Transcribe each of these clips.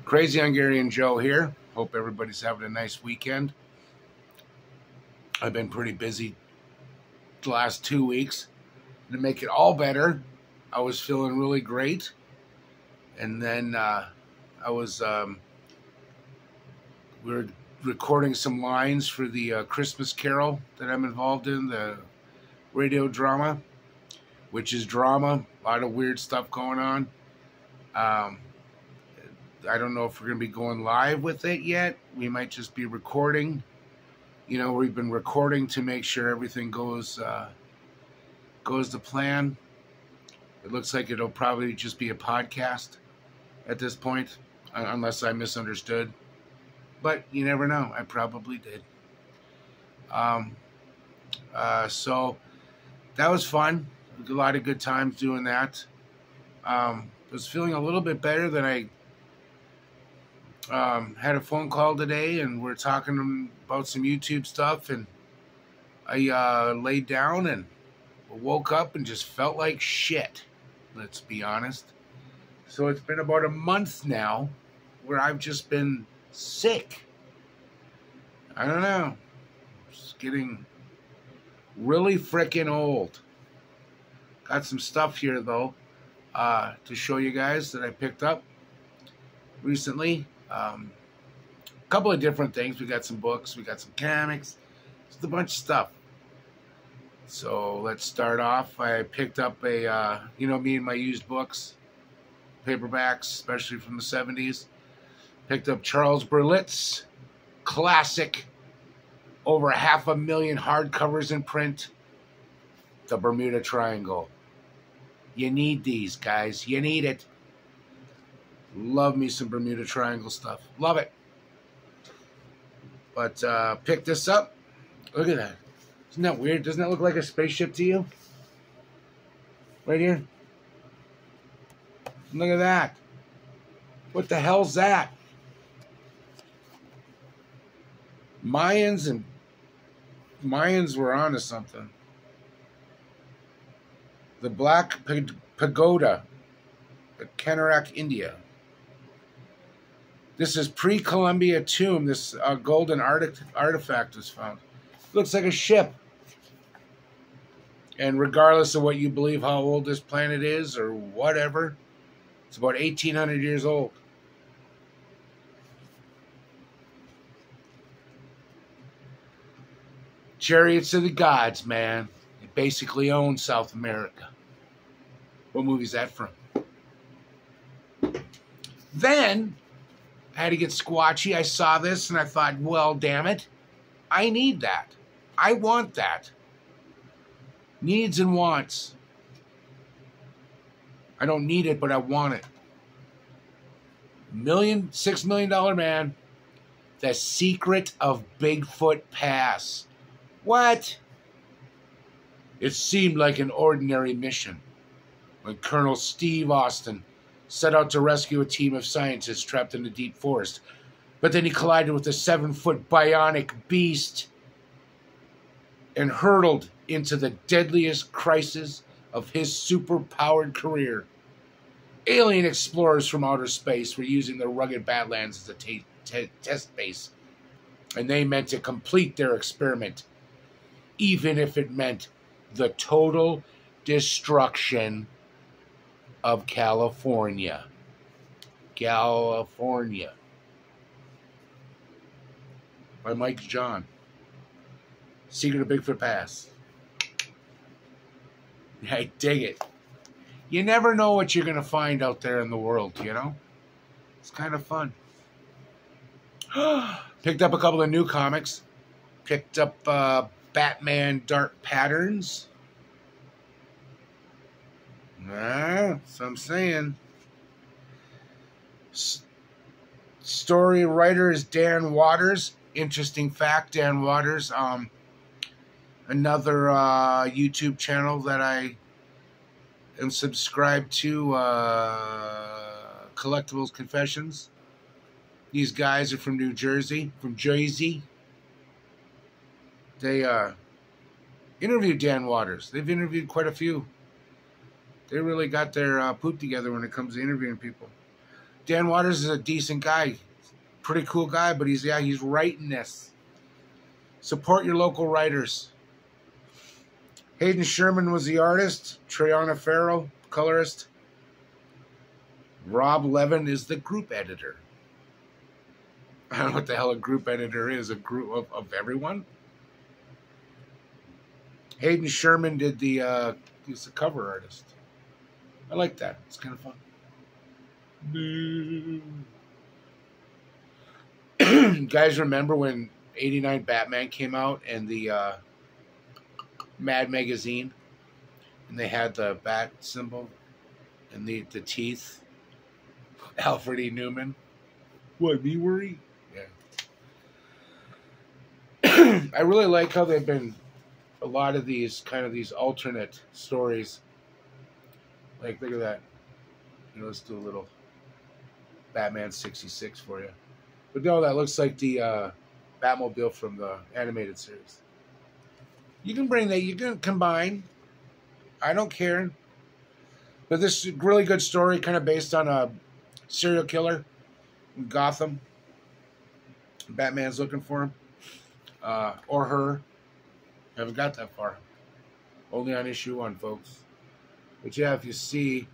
Crazy Hungarian Joe here. Hope everybody's having a nice weekend. I've been pretty busy the last 2 weeks. To make it all better, I was feeling really great. And then we were recording some lines for the Christmas Carol that I'm involved in, the radio drama, which is drama. A lot of weird stuff going on. I don't know if we're going to be going live with it yet. We might just be recording. You know, we've been recording to make sure everything goes to plan. It looks like it'll probably just be a podcast at this point, unless I misunderstood. But you never know. I probably did. So that was fun. A lot of good times doing that. I was feeling a little bit better than I had a phone call today, and we're talking about some YouTube stuff, and I laid down and woke up and just felt like shit, let's be honest. So it's been about a month now where I've just been sick. I don't know. Just getting really freaking old. Got some stuff here, though, to show you guys that I picked up recently. A couple of different things. We got some books. We got some comics. Just a bunch of stuff. So let's start off. I picked up a, me and my used books, paperbacks, especially from the 70s. Picked up Charles Berlitz's classic, over 500,000 hardcovers in print, The Bermuda Triangle. You need these, guys. You need it. Love me some Bermuda Triangle stuff. Love it. But pick this up. Look at that. Isn't that weird? Doesn't that look like a spaceship to you? Right here. Look at that. What the hell's that? Mayans were onto something. The Black Pagoda at Kanarak, India. This is pre-Columbia tomb. This golden artifact was found. Looks like a ship. And regardless of what you believe how old this planet is or whatever, it's about 1,800 years old. Chariots of the Gods, man. It basically owns South America. What movie is that from? Then I had to get squatchy. I saw this and I thought, well, damn it. I need that. I want that. Needs and wants. I don't need it, but I want it. $6 million man. The Secret of Bigfoot Pass. What? It seemed like an ordinary mission when Colonel Steve Austin set out to rescue a team of scientists trapped in the deep forest. But then he collided with a 7-foot bionic beast and hurtled into the deadliest crisis of his super-powered career. Alien explorers from outer space were using the rugged Badlands as a test base, and they meant to complete their experiment, even if it meant the total destruction of California. California. By Mike John. Secret of Bigfoot Pass. I dig it. You never know what you're going to find out there in the world, you know? It's kind of fun. Picked up a couple of new comics. Picked up Batman Dark Patterns. So I'm saying. Story writer is Dan Waters. Interesting fact, Dan Waters. Another YouTube channel that I am subscribed to, Collectibles Confessions. These guys are from New Jersey, from Jersey. They interviewed Dan Waters. They've interviewed quite a few. They really got their poop together when it comes to interviewing people. Dan Waters is a decent guy. Pretty cool guy, but he's writing this. Support your local writers. Hayden Sherman was the artist. Triana Farrell, colorist. Rob Levin is the group editor. I don't know what the hell a group editor is. A group of everyone? Hayden Sherman did he's the cover artist. I like that. It's kind of fun. Guys, remember when '89 Batman came out and the Mad magazine, and they had the bat symbol and the teeth? Alfred E. Newman. What, me worry? Yeah. I really like how they've been a lot of these alternate stories. Like, look at that. Let's do a little Batman 66 for you. But no, that looks like the Batmobile from the animated series. You can bring that. You can combine. I don't care. But this is a really good story, kind of based on a serial killer in Gotham. Batman's looking for him. Or her. Haven't got that far. Only on issue 1, folks. But yeah, if you see,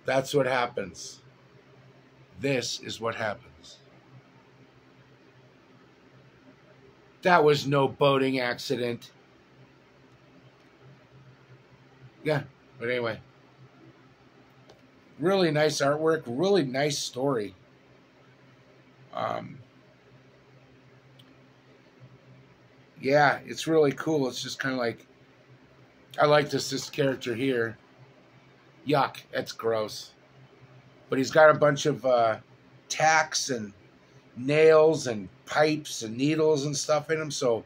that's what happens. This is what happens. That was no boating accident. Yeah, but anyway. Really nice artwork. Really nice story. Yeah, it's really cool. It's just kind of like, I like this character here. Yuck, that's gross. But he's got a bunch of tacks and nails and pipes and needles and stuff in him. So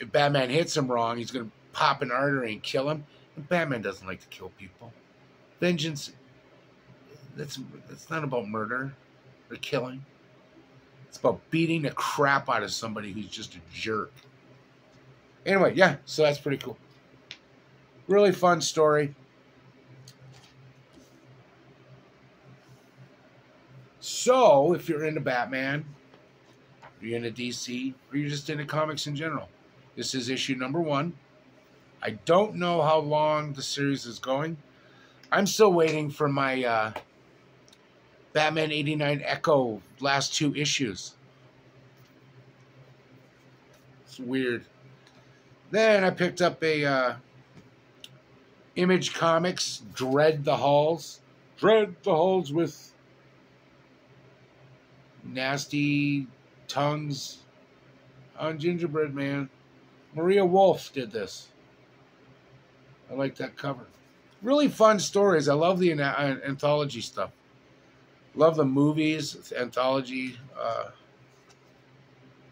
if Batman hits him wrong, he's going to pop an artery and kill him. And Batman doesn't like to kill people. Vengeance, that's not about murder or killing. It's about beating the crap out of somebody who's just a jerk. Anyway, yeah, so that's pretty cool. Really fun story. So, if you're into Batman, you're into DC, or you're just into comics in general, this is issue number 1. I don't know how long the series is going. I'm still waiting for my Batman '89 Echo last 2 issues. It's weird. Then I picked up a Image Comics, Dread the Halls. Dread the Halls with nasty tongues on Gingerbread Man. Maria Wolf did this. I like that cover. Really fun stories. I love the anthology stuff. Love the movies, anthology,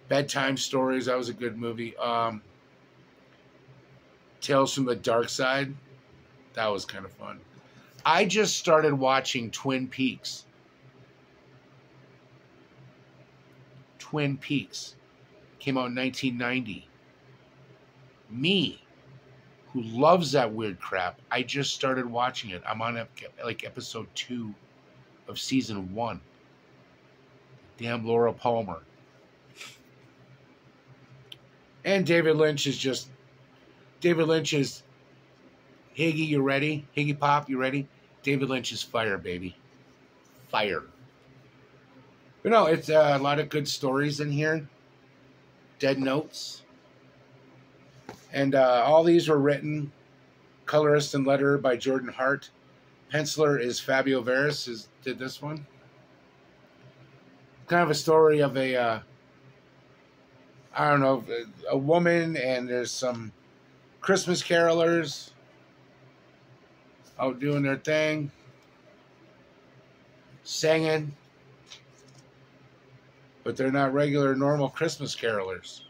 bedtime stories. That was a good movie. Tales from the Dark Side. That was kind of fun. I just started watching Twin Peaks. Twin Peaks. Came out in 1990. Me, who loves that weird crap, I just started watching it. I'm on like episode 2 of season 1. Damn Laura Palmer. And David Lynch is just... David Lynch is... Higgy, you ready? Higgy Pop, you ready? David Lynch is fire, baby. Fire. But no, it's a lot of good stories in here. Dead Notes. And all these were written, colorist and letterer by Jordan Hart. Penciler is Fabio Veras, did this one. Kind of a story of a, I don't know, a woman, and there's some Christmas carolers out doing their thing, singing, but they're not regular, normal Christmas carolers.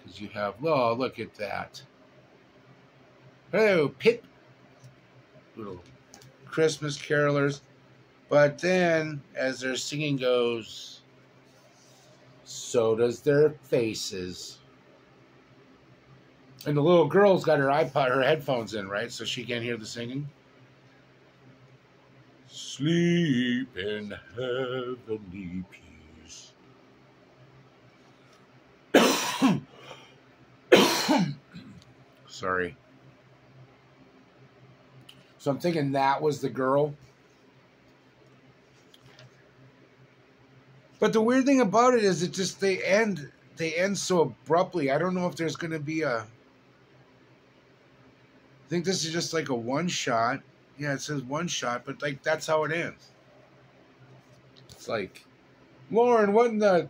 Because you have, oh, look at that. Oh, Pip. Little Christmas carolers. But then, as their singing goes, so does their faces. And the little girl's got her iPod, her headphones in, right? So she can't hear the singing. Sleep in heavenly peace. Sorry. So I'm thinking that was the girl. But the weird thing about it is they end so abruptly. I don't know if there's going to be I think this is just like a one shot. Yeah, it says one shot, but like that's how it ends. It's like, Lauren, what in the...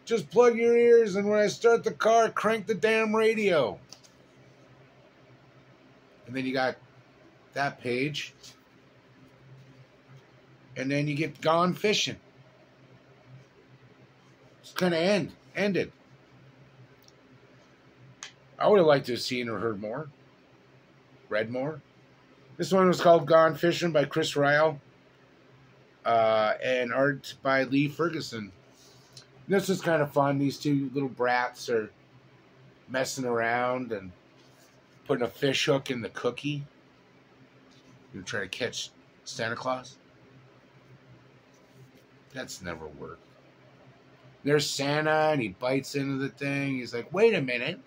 Just plug your ears, and when I start the car, crank the damn radio. And then you got that page. And then you get gone fishing. It's kind of ended. I would have liked to have seen or heard more. Read more. This one was called Gone Fishing by Chris Ryle. And art by Lee Ferguson. This is kind of fun. These two little brats are messing around and putting a fish hook in the cookie. You're trying to catch Santa Claus. That's never worked. There's Santa, and he bites into the thing. He's like, wait a minute.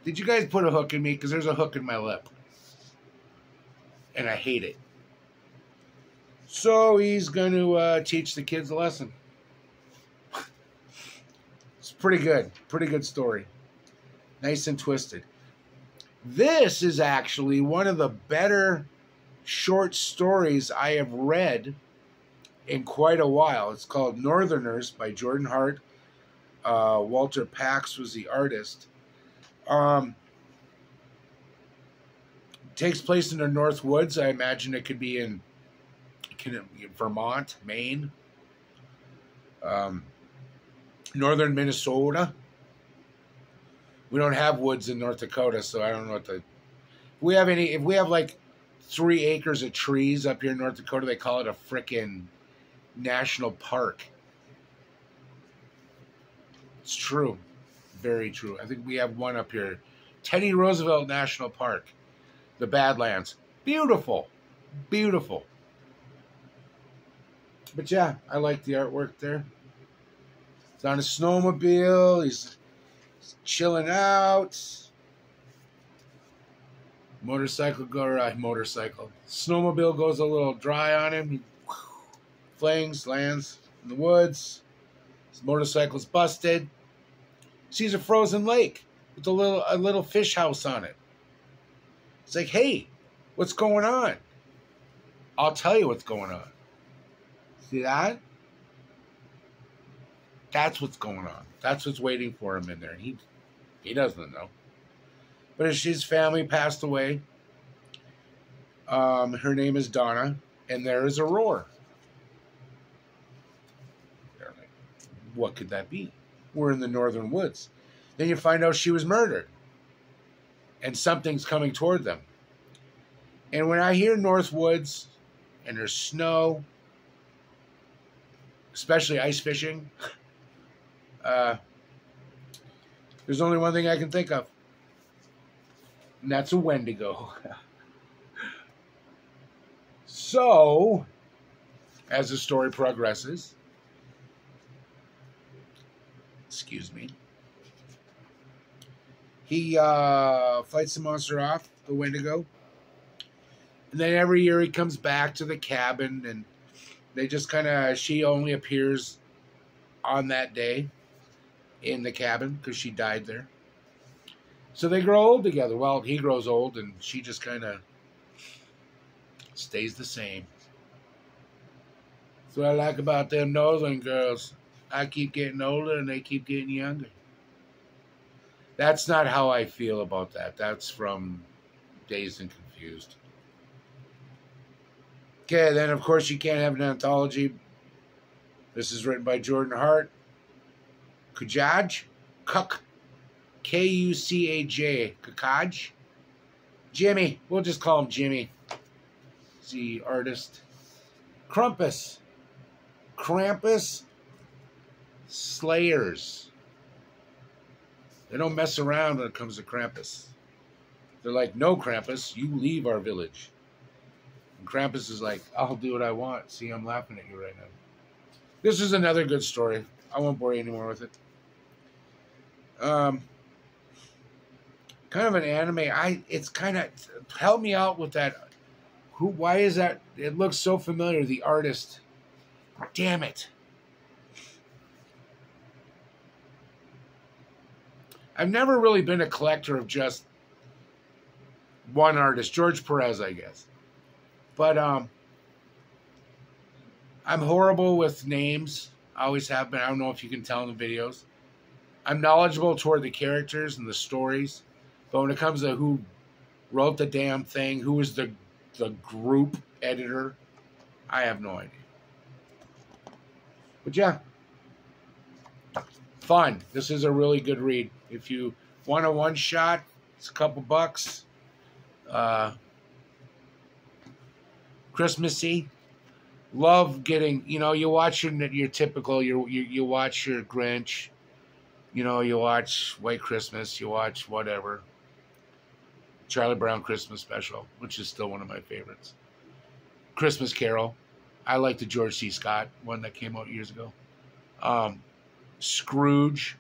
Did you guys put a hook in me? Because there's a hook in my lip. And I hate it. So he's going to teach the kids a lesson. It's pretty good. Pretty good story. Nice and twisted. This is actually one of the better short stories I have read in quite a while. It's called Northerners by Jordan Hart. Walter Pax was the artist. Takes place in the North Woods. I imagine it could be in Vermont, Maine, northern Minnesota. We don't have woods in North Dakota, so I don't know what the... If we have like 3 acres of trees up here in North Dakota, they call it a frickin' national park. It's true. Very true. I think we have one up here. Teddy Roosevelt National Park. The Badlands. Beautiful. Beautiful. But yeah, I like the artwork there. It's on a snowmobile. He's chilling out. Snowmobile goes a little dry on him. He flings, lands in the woods. His motorcycle's busted. Sees a frozen lake with a little fish house on it. It's like, hey, what's going on? I'll tell you what's going on. See that? That's what's going on. That's what's waiting for him in there. He doesn't know. But his family passed away. Her name is Donna, and there is a roar. They're like, what could that be? We're in the northern woods. Then you find out she was murdered. And something's coming toward them. And when I hear North Woods, and there's snow, especially ice fishing, there's only one thing I can think of. And that's a Wendigo. So, as the story progresses, excuse me, he fights the monster off, the Wendigo. And then every year he comes back to the cabin, and they just kind of, she only appears on that day in the cabin because she died there. So they grow old together. Well, he grows old, and she just kind of stays the same. That's what I like about them northern girls. I keep getting older, and they keep getting younger. That's not how I feel about that. That's from Dazed and Confused. Okay, then of course you can't have an anthology. This is written by Jordan Hart. Kucaj? K-U-C-A-J. Kucaj? Jimmy. We'll just call him Jimmy. He's the artist. Krampus. Slayers. They don't mess around when it comes to Krampus. They're like, no, Krampus, you leave our village. And Krampus is like, I'll do what I want. See, I'm laughing at you right now. This is another good story. I won't bore you anymore with it. Kind of an anime. It's kind of, help me out with that. Why is that? It looks so familiar. The artist. Damn it. I've never really been a collector of just one artist. George Perez, I guess. But I'm horrible with names. I always have been. I don't know if you can tell in the videos. I'm knowledgeable toward the characters and the stories. But when it comes to who wrote the damn thing, who was the group editor, I have no idea. But yeah, fun. This is a really good read. If you want a one-shot, it's a couple bucks. Christmassy. Love getting, you watch your typical, you watch your Grinch, you watch White Christmas, you watch whatever. Charlie Brown Christmas Special, which is still one of my favorites. Christmas Carol. I like the George C. Scott one that came out years ago. Scrooge,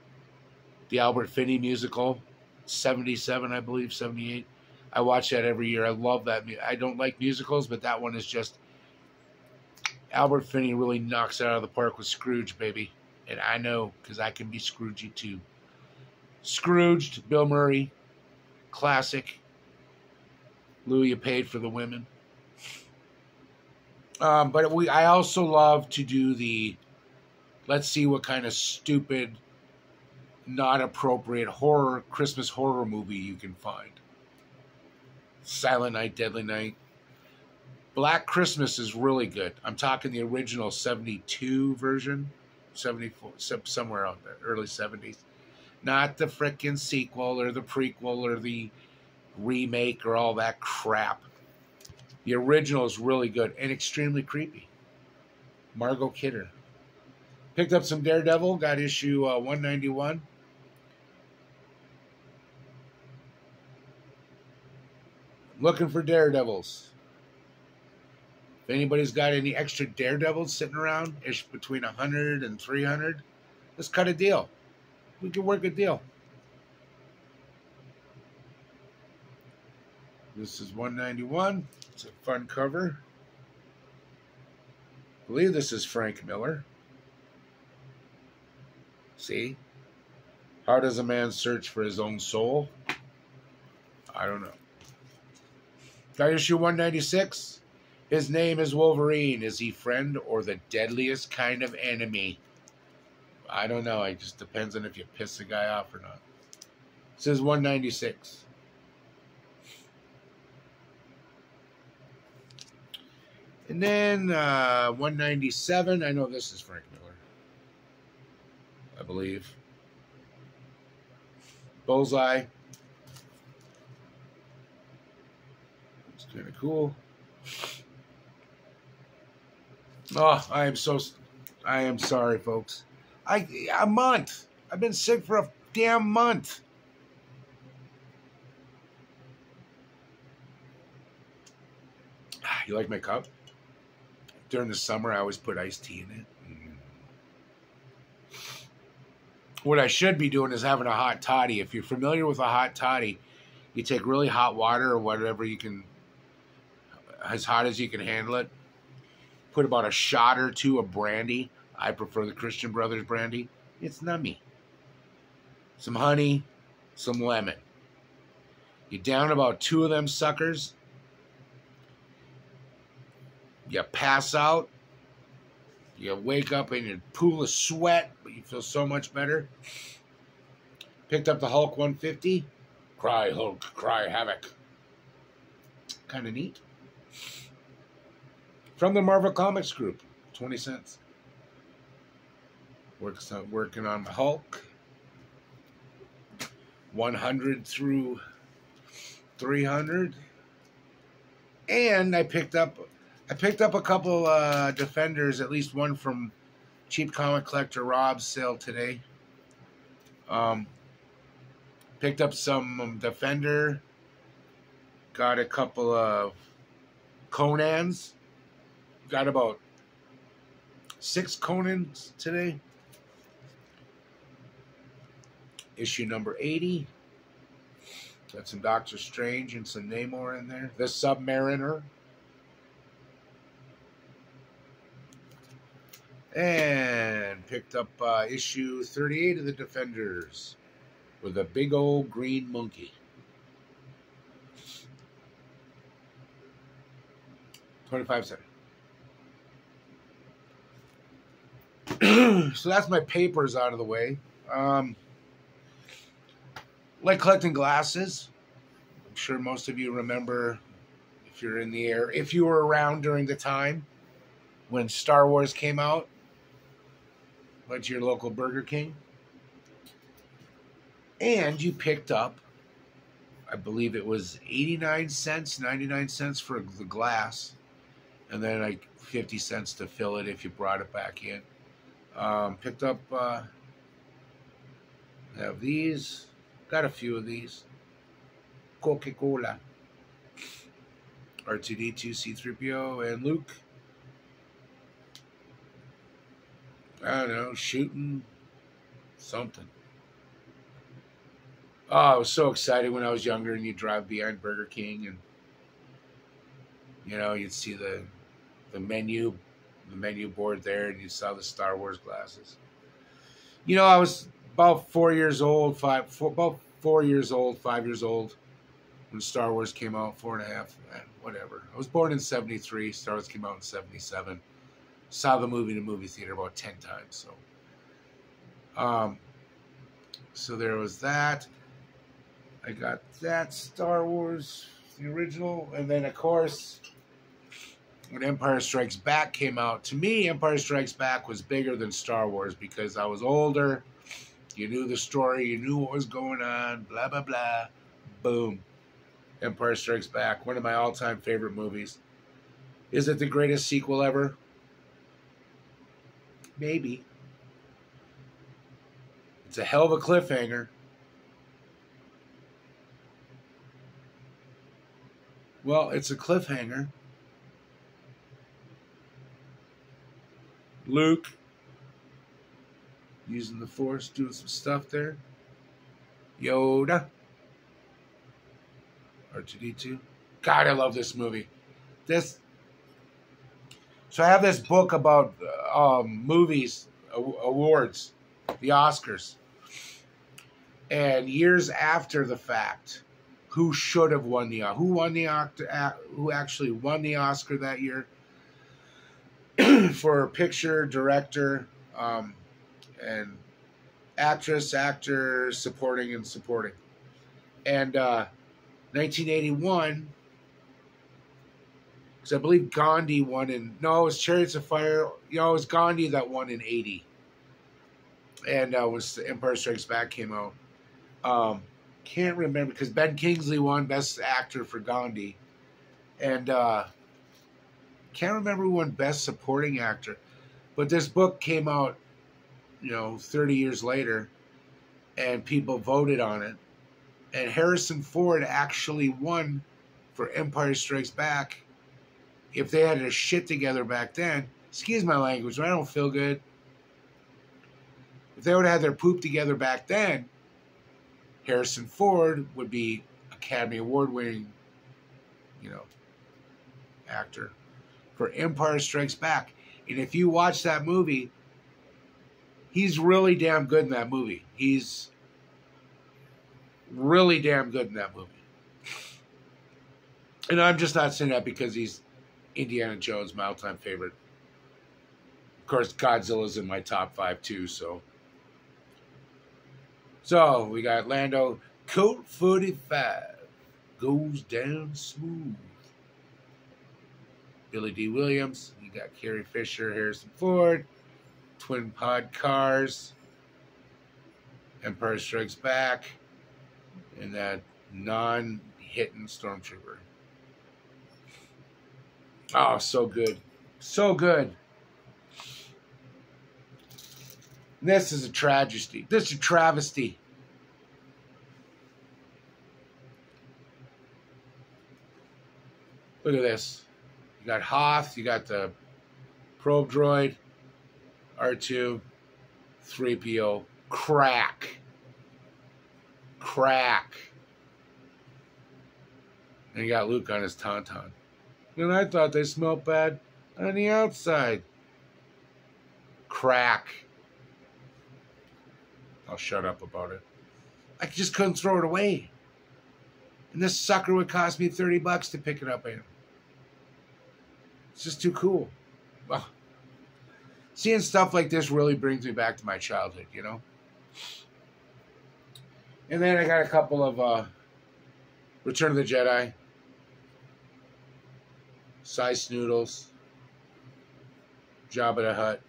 the Albert Finney musical, 77, I believe, 78. I watch that every year. I love that. I don't like musicals, but that one is just, Albert Finney really knocks it out of the park with Scrooge, baby. And I know, because I can be Scroogey too. Scrooged, Bill Murray, classic. Louis, you paid for the women. But I also love to do the, let's see what kind of stupid, not appropriate Christmas horror movie you can find. Silent Night, Deadly Night. Black Christmas is really good. I'm talking the original 72 version, 74, somewhere out there, early 70s. Not the frickin' sequel or the prequel or the remake or all that crap. The original is really good and extremely creepy. Margot Kidder. Picked up some Daredevil, got issue 191. Looking for Daredevils. If anybody's got any extra Daredevils sitting around, ish between 100 and 300, let's cut a deal. We can work a deal. This is 191. It's a fun cover. I believe this is Frank Miller. See? How does a man search for his own soul? I don't know. Got issue 196. His name is Wolverine. Is he friend or the deadliest kind of enemy? I don't know. It just depends on if you piss the guy off or not. It says 196. And then 197. I know this is Frank Miller. I believe. Bullseye. It's kind of cool. Oh, I am sorry, folks. A month. I've been sick for a damn month. You like my cup? During the summer, I always put iced tea in it. What I should be doing is having a hot toddy. If you're familiar with a hot toddy, you take really hot water or whatever you can, as hot as you can handle it. Put about a shot or two of brandy. I prefer the Christian Brothers brandy. It's nummy. Some honey, some lemon. You down about 2 of them suckers. You pass out. You wake up in a pool of sweat, but you feel so much better. Picked up the Hulk 150. Cry Hulk, cry havoc. Kind of neat. From the Marvel Comics group. 20 cents. Working on the Hulk. 100 through 300. And I picked up a couple Defenders, at least one from Cheap Comic Collector Rob's sale today. Picked up some Defender. Got a couple of Conans. Got about 6 Conans today. Issue number 80. Got some Doctor Strange and some Namor in there. The Submariner. And picked up issue 38 of the Defenders with a big old green monkey. 25 cents. So that's my papers out of the way. Like collecting glasses. I'm sure most of you remember, if you're in the air, if you were around during the time when Star Wars came out, went to your local Burger King, and you picked up, I believe it was 89 cents, 99 cents for the glass, and then like 50 cents to fill it if you brought it back in. Picked up, have these, got a few of these. Coca-Cola. R2-D2, C-3PO, and Luke. I don't know, shooting something. Oh, I was so excited when I was younger and you'd drive behind Burger King and, you know, you'd see the menu board there and you saw the Star Wars glasses. You know, I was about 5 years old when Star Wars came out, 4.5, whatever. I was born in 73, Star Wars came out in 77. Saw the movie in a movie theater about 10 times. So there was that. I got that Star Wars, the original, and then of course, when Empire Strikes Back came out, to me, Empire Strikes Back was bigger than Star Wars because I was older. You knew the story, you knew what was going on, blah blah blah. Boom. Empire Strikes Back, one of my all-time favorite movies. Is it the greatest sequel ever? Maybe. It's a hell of a cliffhanger. Well, it's a cliffhanger. Luke using the Force, doing some stuff there. Yoda. R2-D2. God, I love this movie. So I have this book about movies, awards, the Oscars. And years after the fact, who should have won who actually won the Oscar that year for picture, director, and actress, actor, supporting. And 1981, because I believe Gandhi won it was Chariots of Fire. You know, it was Gandhi that won in 80. And was Empire Strikes Back came out. Can't remember, because Ben Kingsley won Best Actor for Gandhi. And can't remember who won Best Supporting Actor. But this book came out, 30 years later, and people voted on it. And Harrison Ford actually won for Empire Strikes Back. If they had their shit together back then, excuse my language, I don't feel good. If they would have had their poop together back then, Harrison Ford would be Academy Award winning, actor for Empire Strikes Back. And if you watch that movie, he's really damn good in that movie. He's really damn good in that movie. And I'm just not saying that because he's Indiana Jones, my all-time favorite. Of course, Godzilla's in my top 5 too, so we got Lando. Colt 45 goes down smooth. Billy D. Williams. You got Carrie Fisher, Harrison Ford. Twin Pod Cars. Empire Strikes Back. And that non-hitting Stormtrooper. Oh, so good. So good. This is a tragedy. This is a travesty. Look at this. You got Hoth, you got the probe droid, R2, 3PO, crack. And you got Luke on his tauntaun. And I thought they smelled bad on the outside. Crack. I'll shut up about it. I just couldn't throw it away. And this sucker would cost me $30 to pick it up in. It's just too cool. Well, seeing stuff like this really brings me back to my childhood, you know? And then I got a couple of Return of the Jedi, Size Noodles, Jabba the Hutt.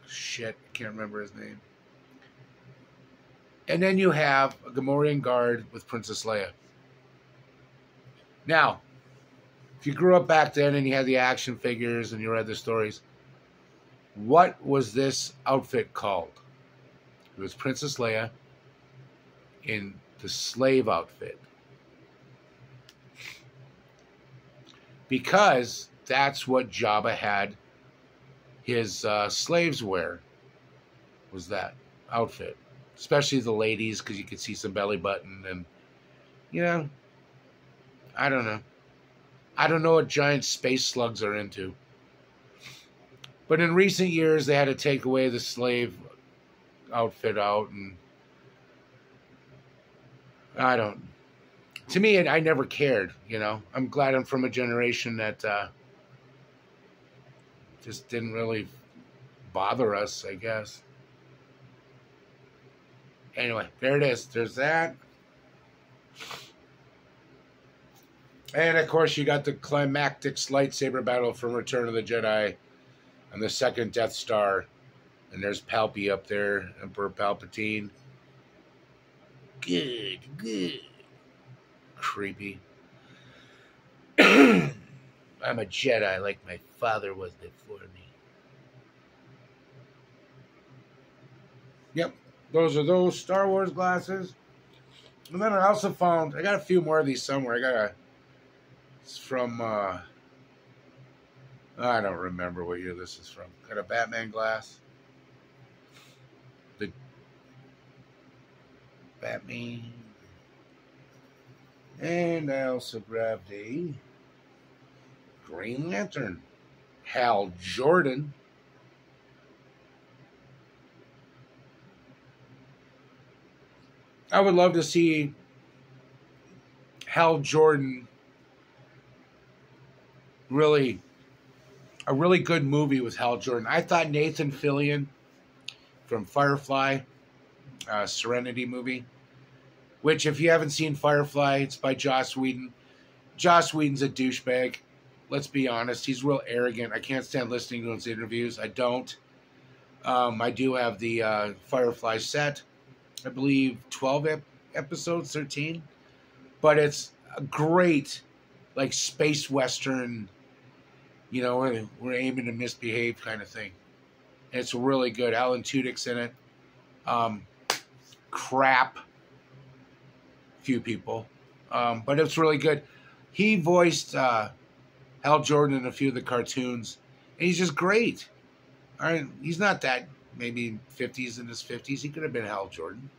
Shit, I can't remember his name. And then you have a Gamorrean guard with Princess Leia. Now, if you grew up back then and you had the action figures and you read the stories, what was this outfit called? It was Princess Leia in the slave outfit. Because that's what Jabba had his slaves wear, was that outfit. Especially the ladies, because you could see some belly button. And, you know, I don't know. I don't know what giant space slugs are into. But in recent years, they had to take away the slave outfit out. And I don't. To me, I never cared, you know. I'm glad I'm from a generation that just didn't really bother us, I guess. Anyway, there it is. There's that. And, of course, you got the climactic lightsaber battle from Return of the Jedi on the second Death Star. And there's Palpy up there, Emperor Palpatine. Good. Creepy. I'm a Jedi like my father was before me. Yep. Those are those Star Wars glasses. And then I also found, I got a few more of these somewhere. It's from, I don't remember what year this is from. Got a Batman glass. The Batman. And I also grabbed a Green Lantern. Hal Jordan. I would love to see Hal Jordan a really good movie with Hal Jordan. I thought Nathan Fillion from Firefly, Serenity movie, which if you haven't seen Firefly, it's by Joss Whedon. Joss Whedon's a douchebag. Let's be honest. He's real arrogant. I can't stand listening to his interviews. I don't. I do have the Firefly set. I believe 12 episodes, 13. But it's a great, like, space western, you know, we're aiming to misbehave kind of thing. And it's really good. Alan Tudyk's in it. Crap. Few people. But it's really good. He voiced Hal Jordan in a few of the cartoons. And he's just great. He's not that, maybe 50s, in his 50s. He could have been Hal Jordan.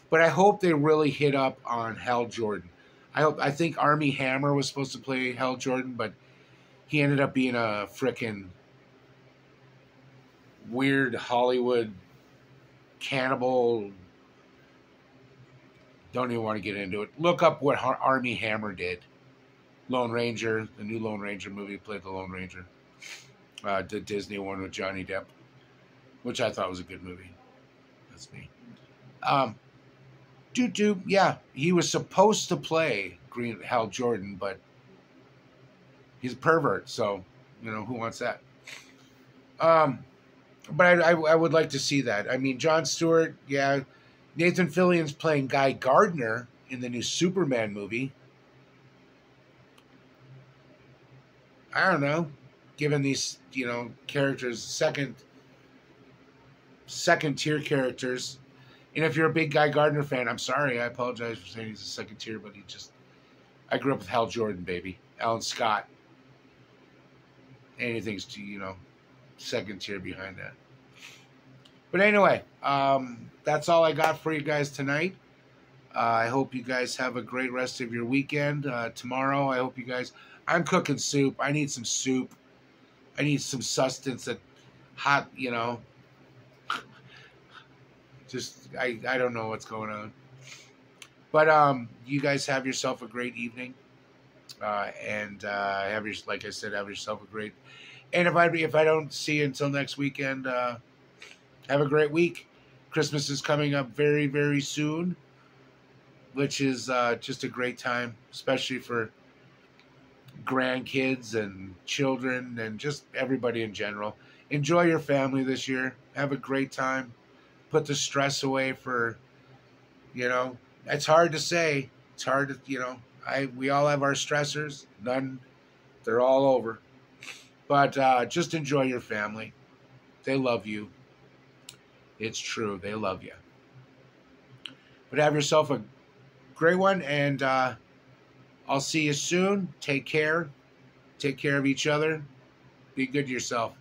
But I hope they really hit up on Hal Jordan. I think Armie Hammer was supposed to play Hal Jordan, but he ended up being a frickin' weird Hollywood cannibal. Don't even want to get into it. Look up what Armie Hammer did. Lone Ranger, the new Lone Ranger movie, played the Lone Ranger. The Disney one with Johnny Depp, which I thought was a good movie. That's me. Yeah, he was supposed to play Hal Jordan, but he's a pervert, so, you know, who wants that? But I would like to see that. I mean, Jon Stewart, yeah. Nathan Fillion's playing Guy Gardner in the new Superman movie. I don't know. Given these, you know, characters, second tier characters. And if you're a big Guy Gardner fan, I'm sorry. I apologize for saying he's a second tier, but I grew up with Hal Jordan, baby. Alan Scott. Anything's second tier behind that. But anyway, that's all I got for you guys tonight. I hope you guys have a great rest of your weekend. Tomorrow, I hope you guys... I'm cooking soup. I need some soup. I need some sustenance that hot, just, I don't know what's going on. But you guys have yourself a great evening. And like I said, have yourself a great... And if I don't see you until next weekend, have a great week. Christmas is coming up very, very soon, which is just a great time, especially for grandkids and children and just everybody in general. Enjoy your family this year. Have a great time. Put the stress away for, it's hard to say. It's hard to, we all have our stressors. None, they're all over. But just enjoy your family. They love you. It's true. They love you. But have yourself a great one, and I'll see you soon. Take care. Take care of each other. Be good to yourself.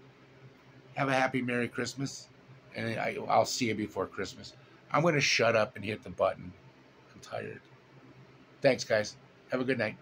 Have a happy Merry Christmas, and I'll see you before Christmas. I'm going to shut up and hit the button. I'm tired. Thanks, guys. Have a good night.